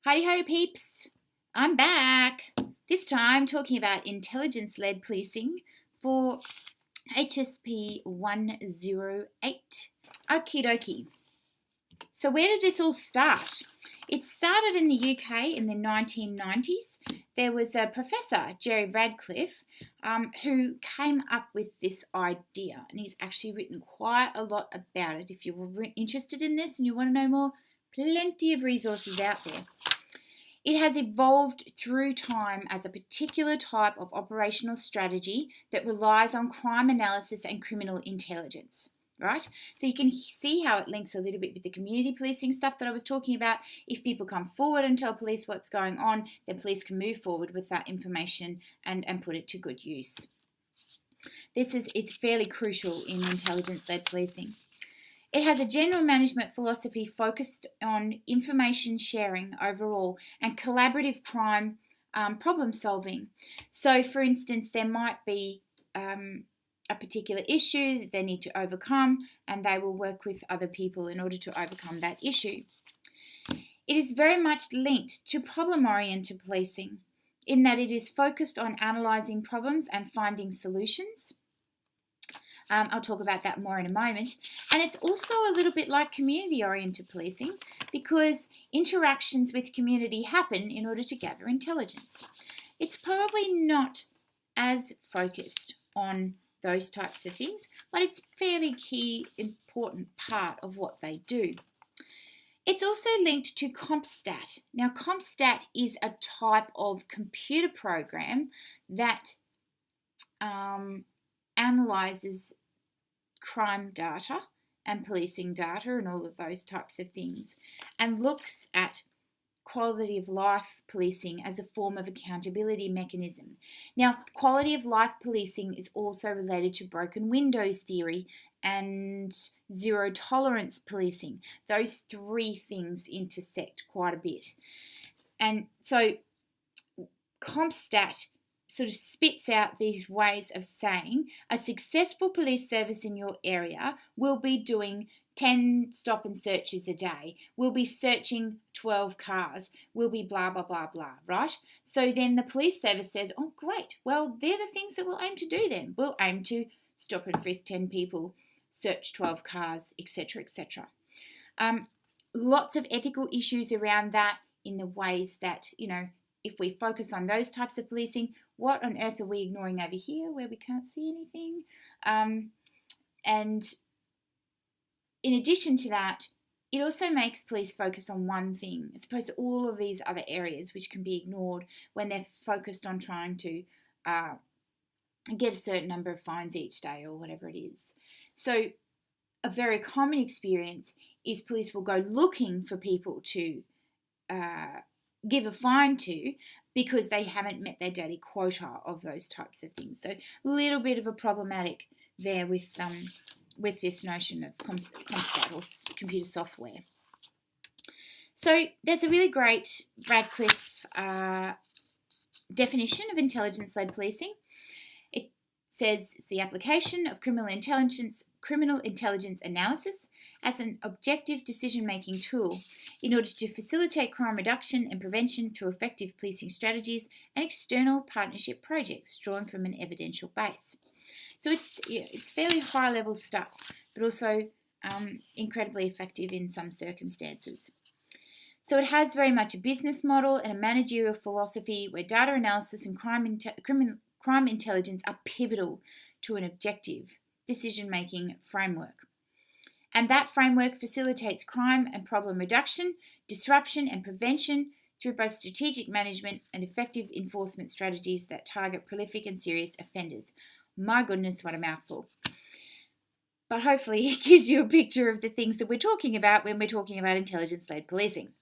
Howdy ho peeps, I'm back. This time talking about intelligence-led policing for HSP108. Okie dokie. So where did this all start? It started in the UK in the 1990s. There was a professor, Jerry Radcliffe, who came up with this idea, and he's actually written quite a lot about it. If you're interested in this and you want to know more, plenty of resources out there. It has evolved through time as a particular type of operational strategy that relies on crime analysis and criminal intelligence, right? So you can see how it links a little bit with the community policing stuff that I was talking about. If people come forward and tell police what's going on, then police can move forward with that information and put it to good use. It's fairly crucial in intelligence-led policing. It has a general management philosophy focused on information sharing overall and collaborative crime problem solving. So, for instance, there might be a particular issue that they need to overcome, and they will work with other people in order to overcome that issue. It is very much linked to problem-oriented policing in that it is focused on analysing problems and finding solutions. I'll talk about that more in a moment. And it's also a little bit like community-oriented policing because interactions with community happen in order to gather intelligence. It's probably not as focused on those types of things, but it's a fairly key, important part of what they do. It's also linked to CompStat. Now, CompStat is a type of computer program that analyzes crime data and policing data and all of those types of things and looks at quality of life policing as a form of accountability mechanism. Now, quality of life policing is also related to broken windows theory and zero tolerance policing. Those three things intersect quite a bit. And so CompStat sort of spits out these ways of saying a successful police service in your area will be doing 10 stop and searches a day, will be searching 12 cars, will be blah, blah, blah, blah, right? So then the police service says, oh, great, well, they're the things that we'll aim to do then. We'll aim to stop and frisk 10 people, search 12 cars, etc., etc. Lots of ethical issues around that in the ways that, if we focus on those types of policing, what on earth are we ignoring over here where we can't see anything? And in addition to that, it also makes police focus on one thing as opposed to all of these other areas which can be ignored when they're focused on trying to get a certain number of fines each day or whatever it is. So a very common experience is police will go looking for people to give a fine to because they haven't met their daily quota of those types of things. So a little bit of a problematic there with this notion of CompStat or computer software. So there's a really great Radcliffe definition of intelligence-led policing. It says it's the application of criminal intelligence analysis as an objective decision-making tool in order to facilitate crime reduction and prevention through effective policing strategies and external partnership projects drawn from an evidential base. So it's fairly high-level stuff, but also incredibly effective in some circumstances. So it has very much a business model and a managerial philosophy where data analysis and crime intelligence are pivotal to an objective decision-making framework. And that framework facilitates crime and problem reduction, disruption and prevention through both strategic management and effective enforcement strategies that target prolific and serious offenders. My goodness, what a mouthful. But hopefully it gives you a picture of the things that we're talking about when we're talking about intelligence-led policing.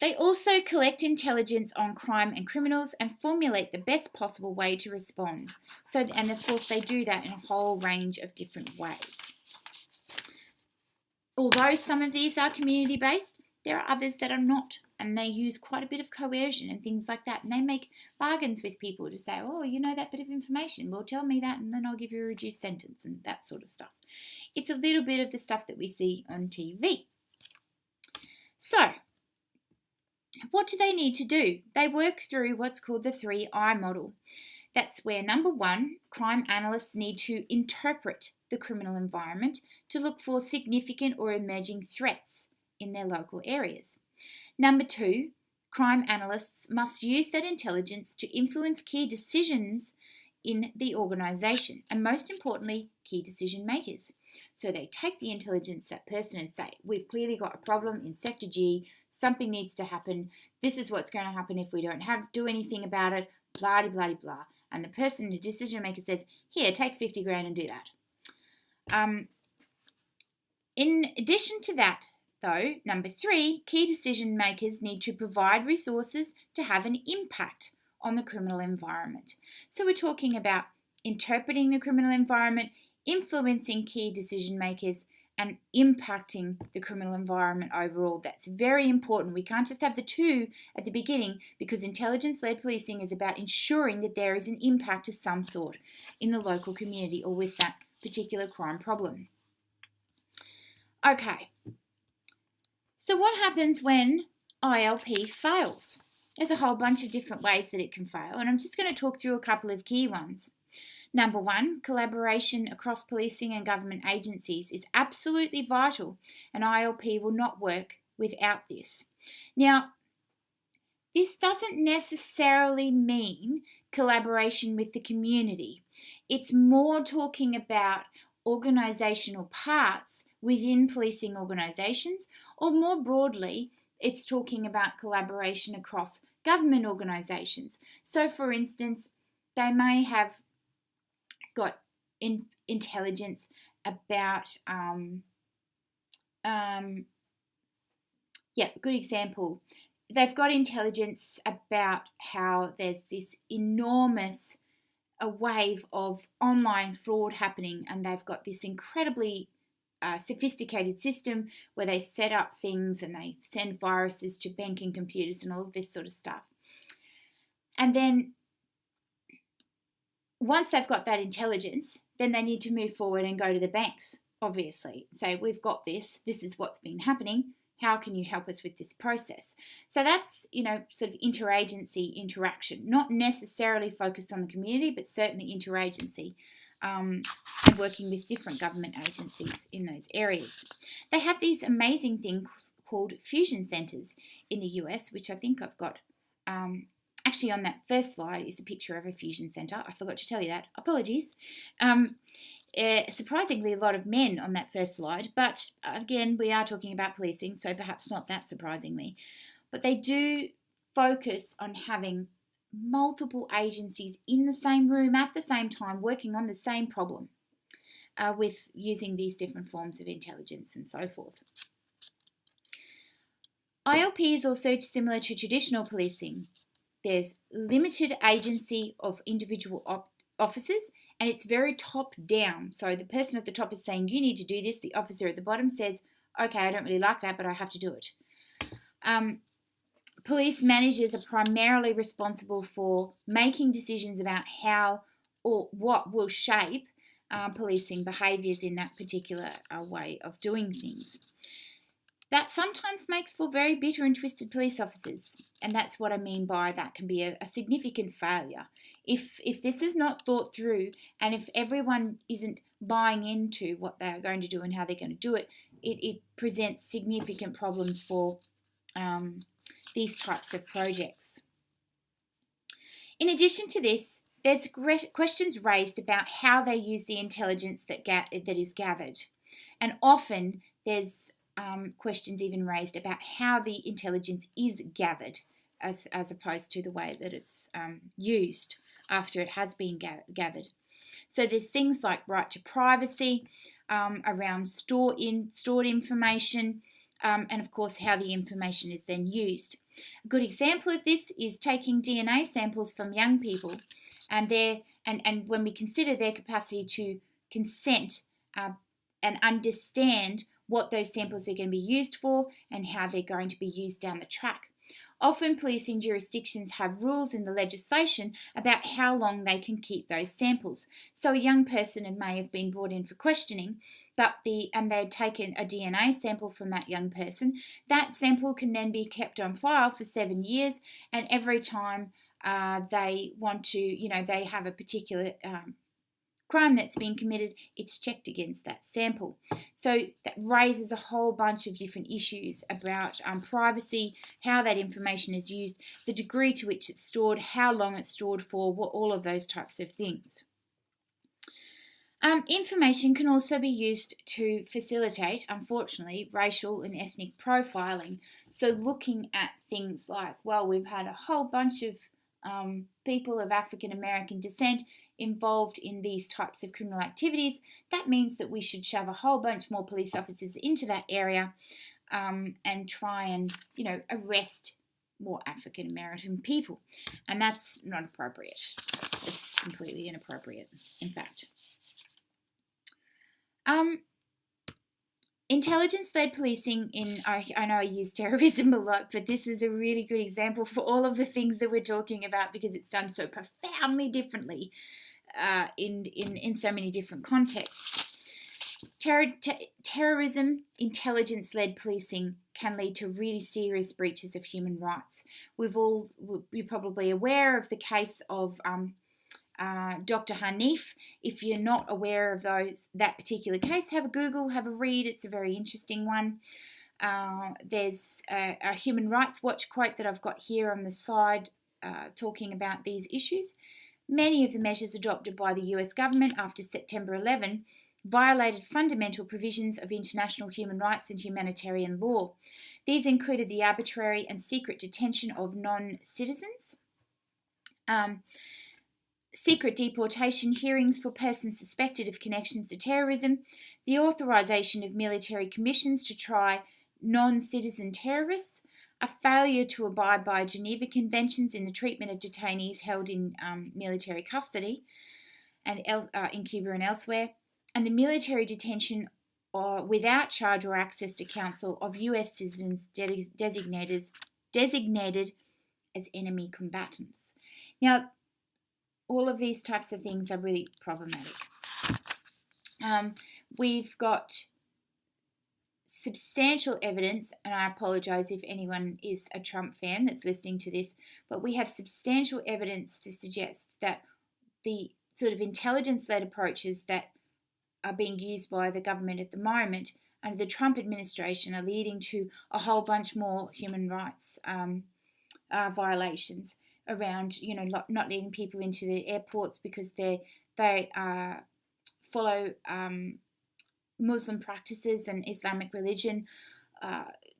They also collect intelligence on crime and criminals and formulate the best possible way to respond. And of course they do that in a whole range of different ways. Although some of these are community-based, there are others that are not, and they use quite a bit of coercion and things like that, and they make bargains with people to say, oh, you know that bit of information, well, tell me that and then I'll give you a reduced sentence and that sort of stuff. It's a little bit of the stuff that we see on TV. So, What do they need to do? They work through what's called the 3I model. That's where, number one, crime analysts need to interpret the criminal environment to look for significant or emerging threats in their local areas. Number two, crime analysts must use that intelligence to influence key decisions in the organisation, and most importantly, key decision makers. So they take the intelligence that person and say, we've clearly got a problem in Sector G, something needs to happen, this is what's going to happen if we don't do anything about it, blah, blah, blah, blah. And the person, the decision maker says, here, take 50 grand and do that. In addition to that, though, number three, key decision makers need to provide resources to have an impact on the criminal environment. So we're talking about interpreting the criminal environment, influencing key decision makers, and impacting the criminal environment overall. That's very important. We can't just have the two at the beginning, because intelligence-led policing is about ensuring that there is an impact of some sort in the local community or with that particular crime problem. Okay, so what happens when ILP fails? There's a whole bunch of different ways that it can fail, and I'm just going to talk through a couple of key ones. Number one, collaboration across policing and government agencies is absolutely vital, and ILP will not work without this. Now, this doesn't necessarily mean collaboration with the community. It's more talking about organisational parts within policing organisations, or more broadly, it's talking about collaboration across government organisations. So, for instance, they may have got intelligence about, good example. They've got intelligence about how there's this enormous wave of online fraud happening, and they've got this incredibly sophisticated system where they set up things and they send viruses to banking computers and all of this sort of stuff. And then once they've got that intelligence, then they need to move forward and go to the banks, obviously. Say, we've got this is what's been happening, how can you help us with this process? So that's, sort of interagency interaction, not necessarily focused on the community, but certainly interagency, and working with different government agencies in those areas. They have these amazing things called fusion centres in the US, which I think I've got. Actually, on that first slide is a picture of a fusion centre. I forgot to tell you that. Apologies. Surprisingly, a lot of men on that first slide, but again, we are talking about policing, so perhaps not that surprisingly. But they do focus on having multiple agencies in the same room at the same time, working on the same problem, with using these different forms of intelligence and so forth. ILP is also similar to traditional policing. There's limited agency of individual officers, and it's very top down. So the person at the top is saying, you need to do this. The officer at the bottom says, okay, I don't really like that, but I have to do it. Police managers are primarily responsible for making decisions about how or what will shape policing behaviours in that particular way of doing things. That sometimes makes for very bitter and twisted police officers, and that's what I mean by that can be a significant failure. If this is not thought through, and if everyone isn't buying into what they're going to do and how they're going to do it, it presents significant problems for these types of projects. In addition to this, there's questions raised about how they use the intelligence that is gathered, and often there's questions even raised about how the intelligence is gathered as opposed to the way that it's used after it has been gathered. So there's things like right to privacy, around stored information, and of course how the information is then used. A good example of this is taking DNA samples from young people, and when we consider their capacity to consent and understand what those samples are going to be used for and how they're going to be used down the track. Often policing jurisdictions have rules in the legislation about how long they can keep those samples. So a young person may have been brought in for questioning, and they'd taken a DNA sample from that young person. That sample can then be kept on file for 7 years, and every time they want to, they have a particular crime that's been committed, it's checked against that sample. So that raises a whole bunch of different issues about privacy, how that information is used, the degree to which it's stored, how long it's stored for, all of those types of things. Information can also be used to facilitate, unfortunately, racial and ethnic profiling. So looking at things like, well, we've had a whole bunch of people of African American descent involved in these types of criminal activities. That means that we should shove a whole bunch more police officers into that area and try and, arrest more African American people. And that's not appropriate. It's completely inappropriate, in fact. Intelligence-led policing I know I use terrorism a lot, but this is a really good example for all of the things that we're talking about because it's done so profoundly differently in so many different contexts. Terrorism, intelligence-led policing can lead to really serious breaches of human rights. You're probably aware of the case of Dr. Hanif. If you're not aware of that particular case, have a Google, have a read. It's a very interesting one. There's a Human Rights Watch quote that I've got here on the side talking about these issues. Many of the measures adopted by the US government after September 11 violated fundamental provisions of international human rights and humanitarian law. These included the arbitrary and secret detention of non-citizens, secret deportation hearings for persons suspected of connections to terrorism, the authorization of military commissions to try non-citizen terrorists, a failure to abide by Geneva Conventions in the treatment of detainees held in military custody and in Cuba and elsewhere, and the military detention without charge or access to counsel of US citizens designated as enemy combatants. Now, all of these types of things are really problematic. We've got substantial evidence, and I apologise if anyone is a Trump fan that's listening to this, but we have substantial evidence to suggest that the sort of intelligence-led approaches that are being used by the government at the moment under the Trump administration are leading to a whole bunch more human rights violations around, not letting people into the airports because they follow Muslim practices and Islamic religion.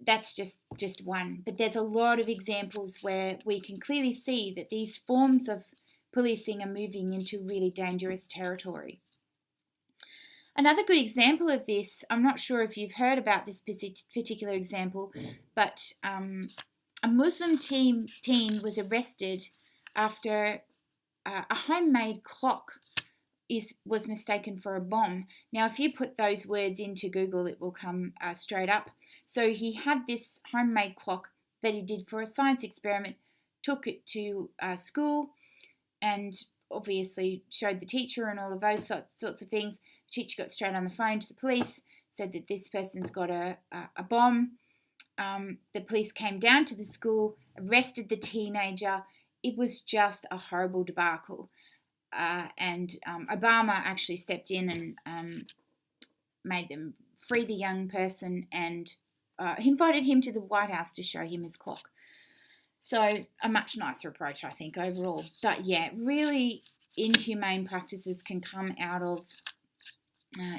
That's just one. But there's a lot of examples where we can clearly see that these forms of policing are moving into really dangerous territory. Another good example of this, I'm not sure if you've heard about this particular example, but a Muslim teen was arrested after a homemade clock was mistaken for a bomb. Now, if you put those words into Google, it will come straight up. So he had this homemade clock that he did for a science experiment, took it to school, and obviously showed the teacher and all of those sorts of things. The teacher got straight on the phone to the police, said that this person's got a bomb. The police came down to the school, arrested the teenager. It was just a horrible debacle. And Obama actually stepped in and made them free the young person and invited him to the White House to show him his clock. So a much nicer approach, I think, overall. But yeah, really inhumane practices can come out of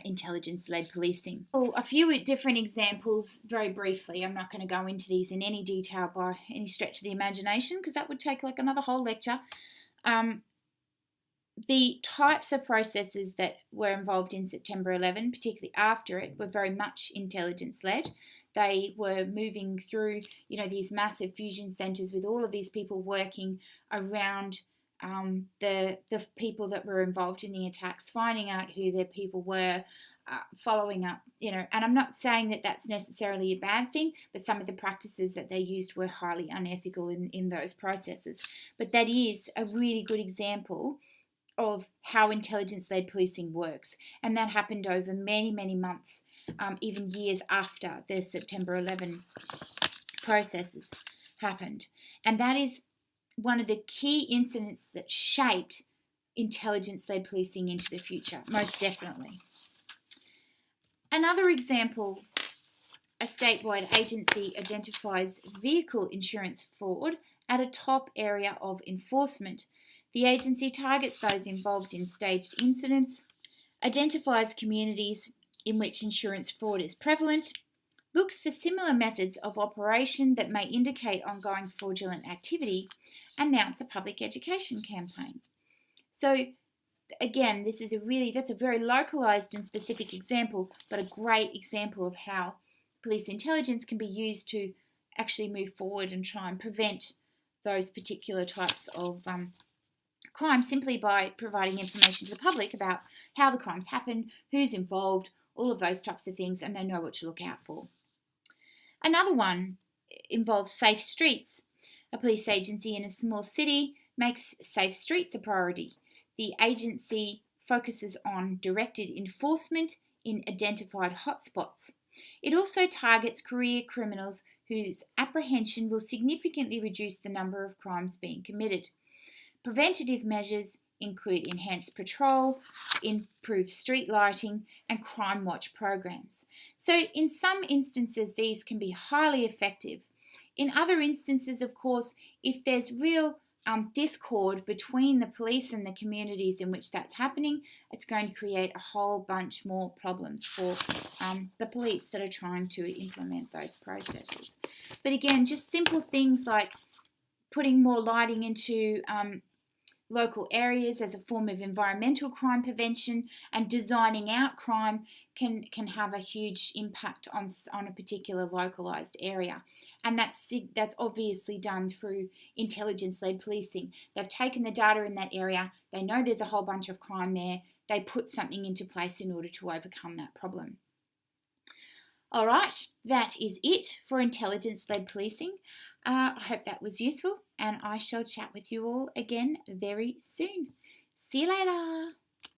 intelligence-led policing. Well, a few different examples, very briefly. I'm not going to go into these in any detail by any stretch of the imagination because that would take like another whole lecture. The types of processes that were involved in September 11, particularly after it, were very much intelligence-led. They were moving through, these massive fusion centres with all of these people working around the people that were involved in the attacks, finding out who their people were, following up, and I'm not saying that that's necessarily a bad thing, but some of the practices that they used were highly unethical in those processes. But that is a really good example of how intelligence-led policing works, and that happened over many, many months, even years after the September 11 processes happened. And that is one of the key incidents that shaped intelligence-led policing into the future, most definitely. Another example, a statewide agency identifies vehicle insurance fraud at a top area of enforcement. The agency targets those involved in staged incidents, identifies communities in which insurance fraud is prevalent, looks for similar methods of operation that may indicate ongoing fraudulent activity, and mounts a public education campaign. So again, that's a very localized and specific example, but a great example of how police intelligence can be used to actually move forward and try and prevent those particular types of crime simply by providing information to the public about how the crimes happen, who's involved, all of those types of things, and they know what to look out for. Another one involves safe streets. A police agency in a small city makes safe streets a priority. The agency focuses on directed enforcement in identified hotspots. It also targets career criminals whose apprehension will significantly reduce the number of crimes being committed. Preventative measures include enhanced patrol, improved street lighting, and crime watch programs. So in some instances, these can be highly effective. In other instances, of course, if there's real discord between the police and the communities in which that's happening, it's going to create a whole bunch more problems for the police that are trying to implement those processes. But again, just simple things like putting more lighting into local areas as a form of environmental crime prevention and designing out crime can have a huge impact on a particular localized area. And that's obviously done through intelligence-led policing. They've taken the data in that area, they know there's a whole bunch of crime there, they put something into place in order to overcome that problem. All right, that is it for intelligence-led policing. I hope that was useful, and I shall chat with you all again very soon. See you later.